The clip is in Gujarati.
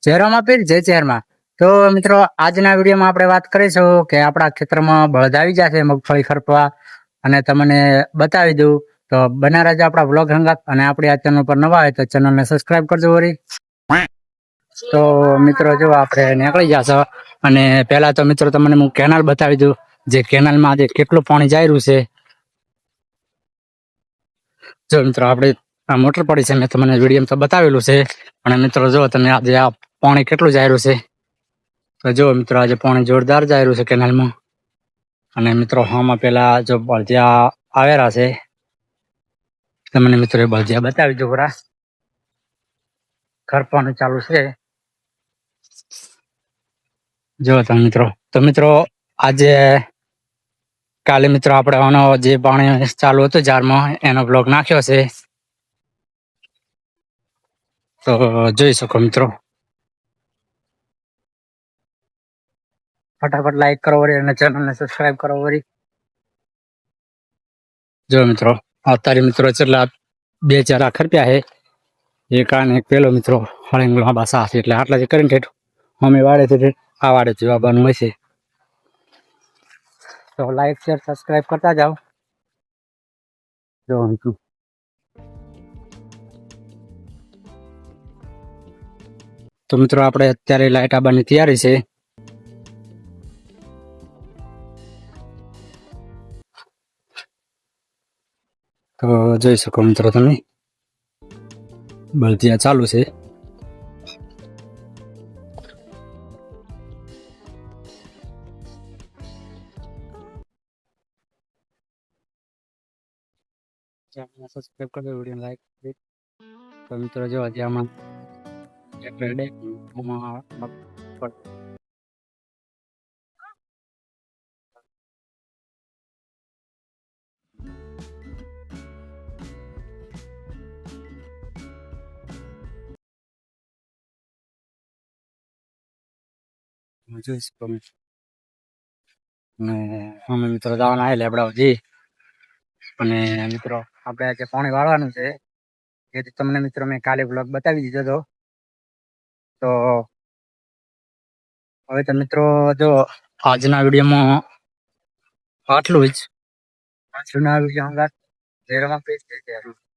ચહેરામાં પીર જય ચહેરમાં. તો મિત્રો આજના વિડીયોમાં આપણે વાત કરીશું કે આપણા ખેતરમાં બળદ આવી જશે મગફળી ખરપવા, અને તમને બતાવી દઉં. તો બના રહેજો આપણા વ્લોગ હંગાત, અને આપણી આ ચેનલ પર નવા હોય તો ચેનલને સબસ્ક્રાઇબ કરજો વરી. તો મિત્રો જો આપણે નીકળી જશો, અને પહેલા તો મિત્રો તમને હું કેનાલ બતાવી દઉં, જે કેનાલમાં આજે કેટલું પાણી જઈ રહ્યું છે. જો મિત્રો આપણે આ મોટર પડી છે, મેં તમને વિડીયો તો બતાવેલું છે, પણ મિત્રો જો તમે આજે આ પાણી કેટલું જઈ રહ્યું છે. તો જો મિત્રો આજે પાણી જોરદાર જઈ રહ્યું છે કેનાલમાં. અને મિત્રો હામાં પેલા જો બળદિયા આવેલા છે, તમને મિત્રો બળદિયા બતાવી દો. બરા ખરપવાનું ચાલુ છે જો તમે મિત્રો. તો મિત્રો આજે કાલે મિત્રો આપણે આનો જે પાણી ચાલુ હતું જારમાં, એનો બ્લોગ નાખ્યો છે, તો જોઈ શકો મિત્રો. ફટાફટ લાઈક કરો વળી, અને ચેનલને સબસ્ક્રાઇબ કરો વળી. જો મિત્રો અત્યારે મિત્રો છેલ્લા 2-4 આખર પ્યા છે, એક આને એક પેલો મિત્રો હળંગ લાંબા સાફ, એટલે આટલા જે કરીને ઠેઠ અમે વાડે છે આ વાડે જવાબવાનું હોય છે. તો લાઈક શેર સબસ્ક્રાઇબ કરતા જાઓ. જો મિત્રો તો મિત્રો આપણે અત્યારે લાઈટ આવવાની તૈયારી છે. તો જોઈ શકો મિત્રો તમે, બળદિયા ચાલુ છે. સબસ્ક્રાઇબ કરજો, વિડીયો લાઈક કરી. તો મિત્રો જો આજે આમાં જોઈ શકો. અને અમે મિત્રો જવાના આવે લેબડા જી, અને મિત્રો આપણે આજે પાણી વાળવાનું છે, જેથી તમને મિત્રો મેં કાલે બ્લોગ બતાવી દીધો હતો. તો હવે તો મિત્રો જો આજના વિડીયોમાં આટલું જ. જૂના વિડીયો